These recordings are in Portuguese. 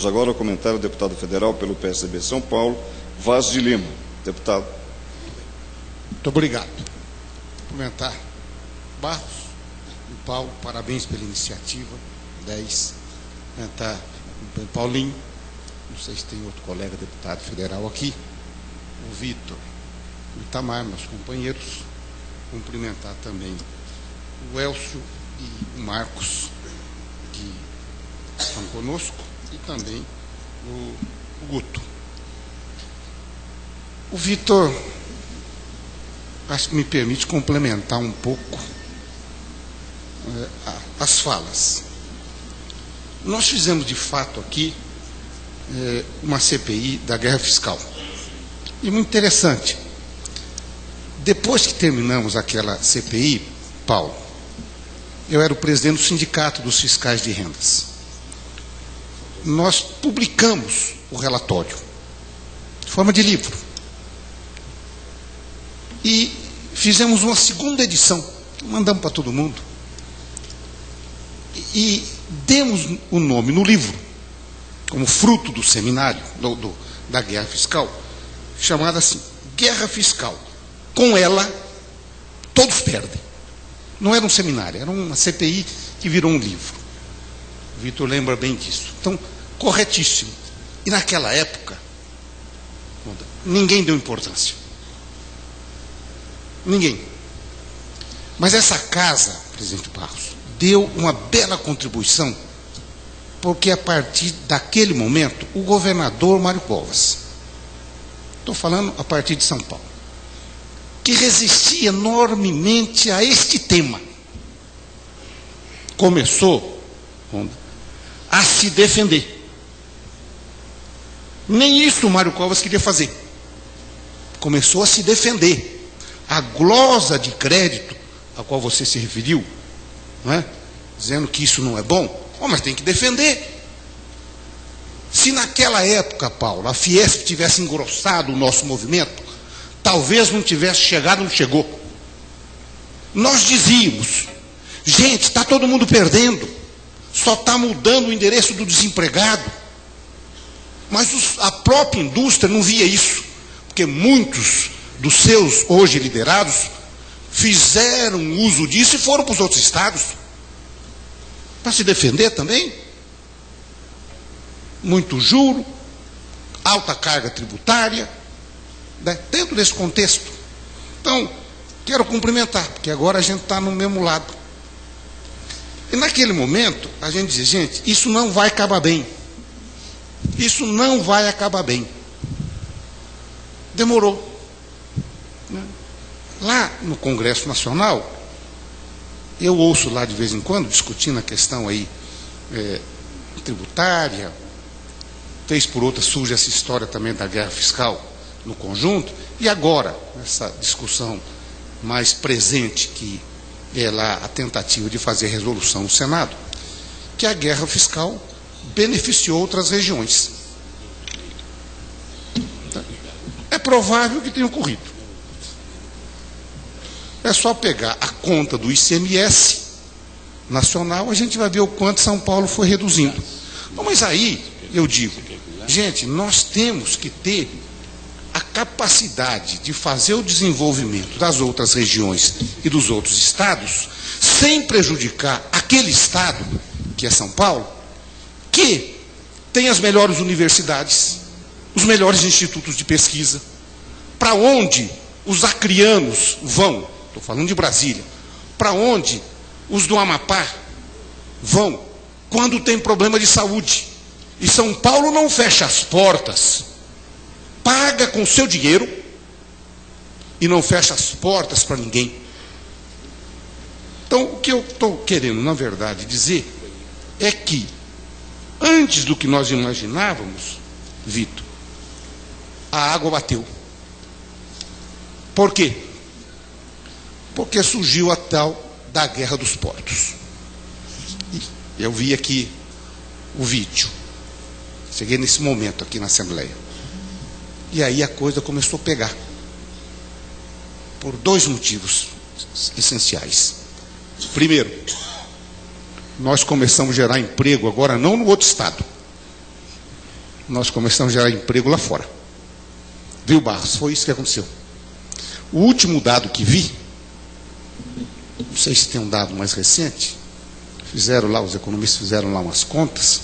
Vamos agora ao comentário do deputado federal pelo PSDB São Paulo, Vaz de Lima. Deputado. Muito obrigado. Comentar. Barros e Paulo, parabéns pela iniciativa. 10. Comentar Paulinho. Não sei se tem outro colega deputado federal aqui. O Vitor, o Itamar, meus companheiros. Cumprimentar também o Elcio e o Marcos, que estão conosco, e também o Guto. O Vitor, acho que me permite complementar um pouco as falas. Nós fizemos, de fato, aqui uma CPI da guerra fiscal. E muito interessante. Depois que terminamos aquela CPI, Paulo, eu era o presidente do Sindicato dos Fiscais de Rendas. Nós publicamos o relatório, de forma de livro. E fizemos uma segunda edição, mandamos para todo mundo. E demos o nome no livro, como fruto do seminário, da guerra fiscal, chamada assim, Guerra Fiscal. Com ela, todos perdem. Não era um seminário, era uma CPI que virou um livro. O Vitor lembra bem disso. Então, corretíssimo. E naquela época, ninguém deu importância. Ninguém. Mas essa casa, presidente Barros, deu uma bela contribuição, porque a partir daquele momento, o governador Mário Covas, estou falando a partir de São Paulo, que resistia enormemente a este tema, começou a se defender. Nem isso o Mário Covas queria fazer. Começou a se defender. A glosa de crédito a qual você se referiu, não é? Dizendo que isso não é bom, mas tem que defender. Se naquela época, Paulo, a Fiesp tivesse engrossado o nosso movimento, talvez não tivesse chegado, não chegou. Nós dizíamos, gente, está todo mundo perdendo, só está mudando o endereço do desempregado. Mas a própria indústria não via isso, porque muitos dos seus hoje liderados fizeram uso disso e foram para os outros estados para se defender também. Muito juro, alta carga tributária, né, dentro desse contexto. Então, quero cumprimentar, porque agora a gente está no mesmo lado. E naquele momento, a gente dizia, gente, isso não vai acabar bem. Isso não vai acabar bem. Demorou. Lá no Congresso Nacional, eu ouço lá de vez em quando, discutindo a questão aí tributária, vez por outra surge essa história também da guerra fiscal no conjunto, e agora, essa discussão mais presente, que é lá a tentativa de fazer resolução no Senado, que a guerra fiscal beneficiou outras regiões. É provável que tenha ocorrido. É só pegar a conta do ICMS nacional, a gente vai ver o quanto São Paulo foi reduzindo. Bom, mas aí, eu digo, gente, nós temos que ter a capacidade de fazer o desenvolvimento das outras regiões e dos outros estados, sem prejudicar aquele estado, que é São Paulo, que tem as melhores universidades, os melhores institutos de pesquisa, para onde os acrianos vão, estou falando de Brasília, para onde os do Amapá vão quando tem problema de saúde. E São Paulo não fecha as portas, paga com o seu dinheiro e não fecha as portas para ninguém. Então, o que eu estou querendo, na verdade, dizer é que, antes do que nós imaginávamos, Vitor, a água bateu. Por quê? Porque surgiu a tal da guerra dos portos. Eu vi aqui o vídeo. Cheguei nesse momento aqui na Assembleia. E aí a coisa começou a pegar. Por dois motivos essenciais. Primeiro, nós começamos a gerar emprego agora não no outro estado, nós começamos a gerar emprego lá fora. Viu, Barros? Foi isso que aconteceu. O último dado que vi, não sei se tem um dado mais recente, os economistas fizeram lá umas contas,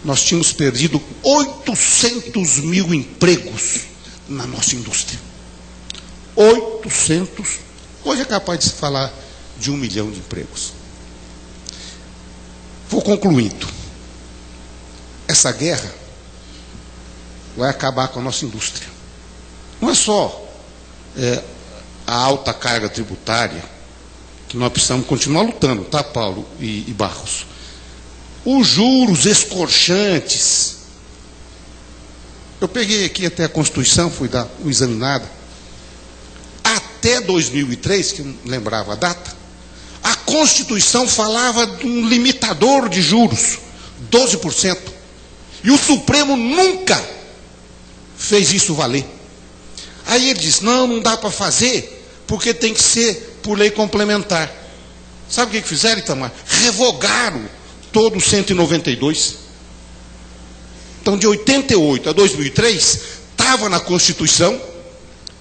nós tínhamos perdido 800 mil empregos na nossa indústria. 800, hoje é capaz de se falar de 1 milhão de empregos. Vou concluindo. Essa guerra vai acabar com a nossa indústria. Não é só a alta carga tributária, que nós precisamos continuar lutando, tá, Paulo e Barros? Os juros escorchantes. Eu peguei aqui até a Constituição, fui dar uma examinada. Até 2003, que eu não lembrava a data, a Constituição falava de um limitador de juros, 12%. E o Supremo nunca fez isso valer. Aí ele diz, não dá para fazer, porque tem que ser por lei complementar. Sabe o que fizeram, Itamar? Revogaram todo o 192. Então, de 88 a 2003, estava na Constituição,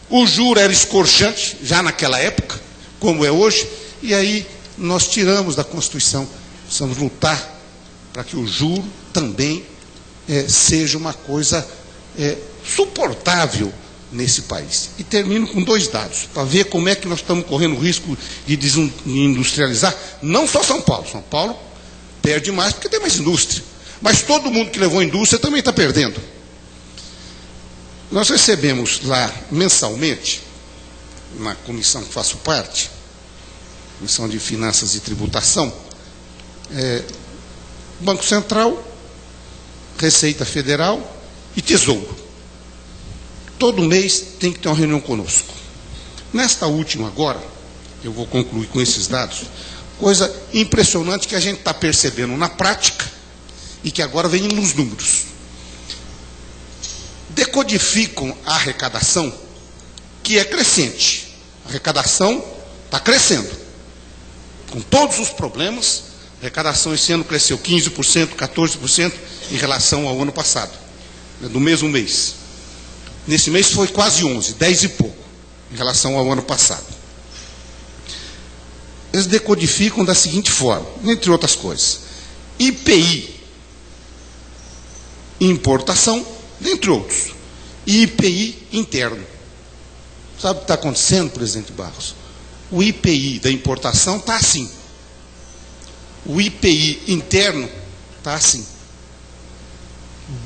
o juro era escorchante, já naquela época, como é hoje, e aí nós tiramos da Constituição. Precisamos lutar para que o juro também seja uma coisa suportável nesse país. E termino com 2 dados, para ver como é que nós estamos correndo o risco de desindustrializar. Não só São Paulo. São Paulo perde mais porque tem mais indústria. Mas todo mundo que levou indústria também está perdendo. Nós recebemos lá mensalmente, na comissão que faço parte, Comissão de Finanças e Tributação, Banco Central, Receita Federal e Tesouro. Todo mês tem que ter uma reunião conosco. Nesta última agora, eu vou concluir com esses dados, coisa impressionante que a gente está percebendo na prática e que agora vem nos números. Decodificam a arrecadação, que é crescente. A arrecadação está crescendo. Com todos os problemas, a arrecadação esse ano cresceu 15%, 14% em relação ao ano passado, do mesmo mês. Nesse mês foi quase 11, 10 e pouco, em relação ao ano passado. Eles decodificam da seguinte forma, entre outras coisas. IPI, importação, dentre outros. E IPI interno. Sabe o que está acontecendo, presidente Barros? O IPI da importação está assim. O IPI interno está assim.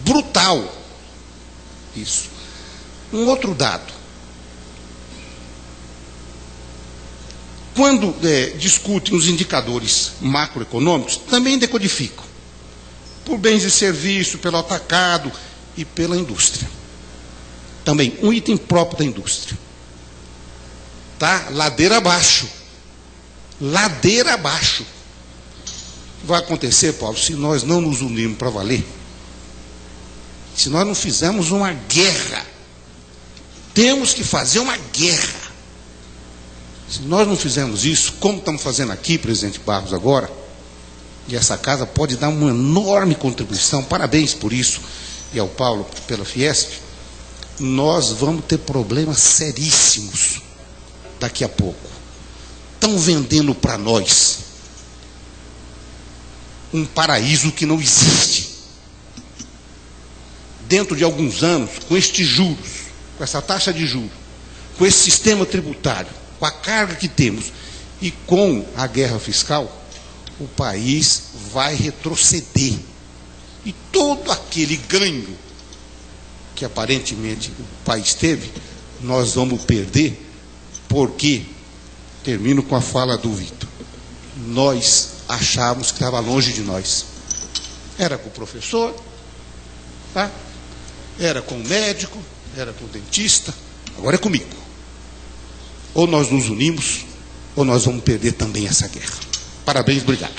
Brutal. Isso. Um outro dado. Quando discutem os indicadores macroeconômicos, também decodificam. Por bens e serviços, pelo atacado e pela indústria. Também um item próprio da indústria. Tá? Ladeira abaixo. Ladeira abaixo. O que vai acontecer, Paulo, se nós não nos unirmos para valer? Se nós não fizermos uma guerra, temos que fazer uma guerra. Se nós não fizermos isso, como estamos fazendo aqui, presidente Barros, agora, e essa casa pode dar uma enorme contribuição, parabéns por isso, e ao Paulo pela Fiesp, nós vamos ter problemas seríssimos daqui a pouco. Estão vendendo para nós um paraíso que não existe. Dentro de alguns anos, com estes juros, com essa taxa de juros, com esse sistema tributário, com a carga que temos e com a guerra fiscal, o país vai retroceder. E todo aquele ganho que aparentemente o país teve, nós vamos perder, porque, termino com a fala do Vitor, nós achávamos que estava longe de nós. Era com o professor, tá? Era com o médico, era com o dentista, agora é comigo. Ou nós nos unimos, ou nós vamos perder também essa guerra. Parabéns, obrigado.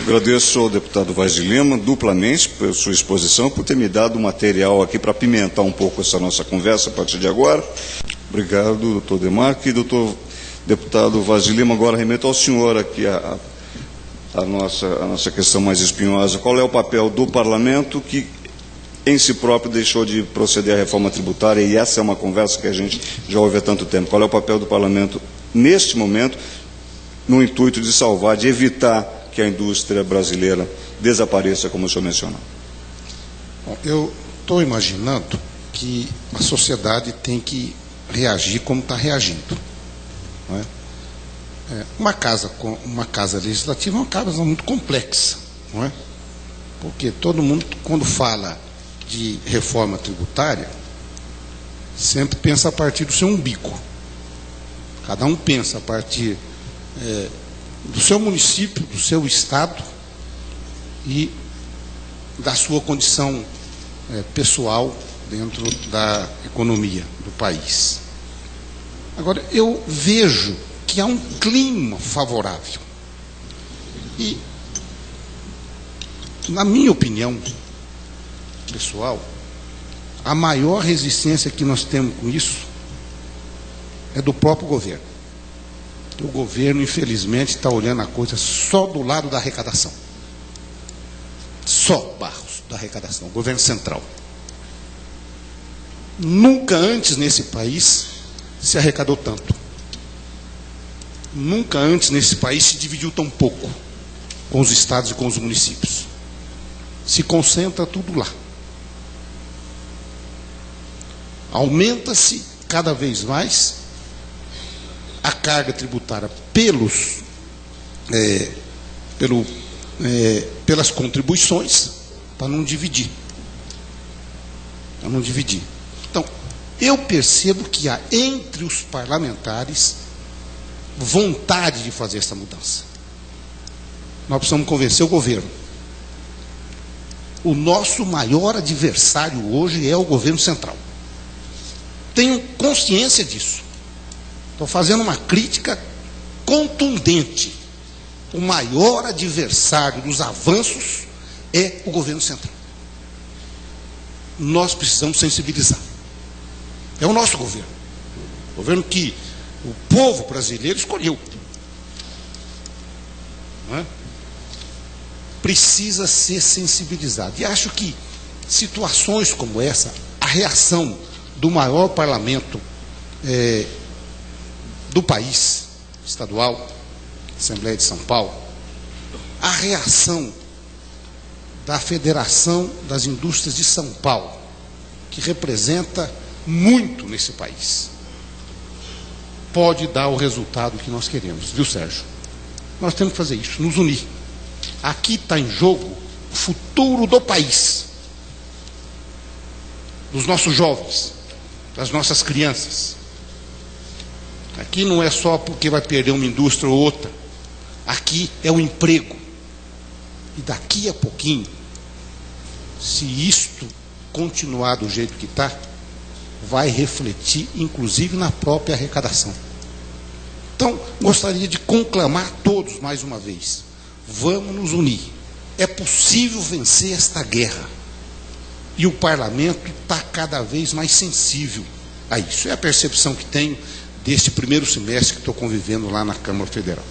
Agradeço ao deputado Vaz de Lima, duplamente, por sua exposição, por ter me dado material aqui para apimentar um pouco essa nossa conversa a partir de agora. Obrigado, doutor Demarque. Doutor deputado Vaz de Lima, agora remeto ao senhor aqui a nossa questão mais espinhosa. Qual é o papel do parlamento que, em si próprio, deixou de proceder à reforma tributária? E essa é uma conversa que a gente já ouve há tanto tempo. Qual é o papel do parlamento, neste momento, no intuito de salvar, de evitar que a indústria brasileira desapareça, como o senhor mencionou? Bom, eu estou imaginando que a sociedade tem que reagir como está reagindo. Não é? Uma casa legislativa é uma casa muito complexa, não é? Porque todo mundo, quando fala de reforma tributária, sempre pensa a partir do seu umbigo. Cada um pensa a partir do seu município, do seu estado e da sua condição pessoal dentro da economia do país. Agora, eu vejo que há um clima favorável. E, na minha opinião pessoal, a maior resistência que nós temos com isso é do próprio governo. O governo, infelizmente, está olhando a coisa só do lado da arrecadação. Só, Barros, da arrecadação, o governo central. Nunca antes nesse país se arrecadou tanto. Nunca antes nesse país se dividiu tão pouco com os estados e com os municípios. Se concentra tudo lá. Aumenta-se cada vez mais a carga tributária pelas contribuições, para não dividir. Para não dividir. Então, eu percebo que há entre os parlamentares vontade de fazer essa mudança. Nós precisamos convencer o governo. O nosso maior adversário hoje é o governo central. Tenho consciência disso. Estou fazendo uma crítica contundente. O maior adversário dos avanços é o governo central. Nós precisamos sensibilizar. É o nosso governo. O governo que o povo brasileiro escolheu. Não é? Precisa ser sensibilizado. E acho que situações como essa, a reação do maior parlamento do país, estadual, Assembleia de São Paulo, a reação da Federação das Indústrias de São Paulo, que representa muito nesse país, pode dar o resultado que nós queremos, viu, Sérgio? Nós temos que fazer isso, nos unir. Aqui está em jogo o futuro do país, dos nossos jovens, das nossas crianças. Aqui não é só porque vai perder uma indústria ou outra. Aqui é o emprego. E daqui a pouquinho, se isto continuar do jeito que está, vai refletir, inclusive, na própria arrecadação. Então, gostaria de conclamar todos, mais uma vez, vamos nos unir. É possível vencer esta guerra. E o parlamento está cada vez mais sensível a isso. É a percepção que tenho deste primeiro semestre que estou convivendo lá na Câmara Federal.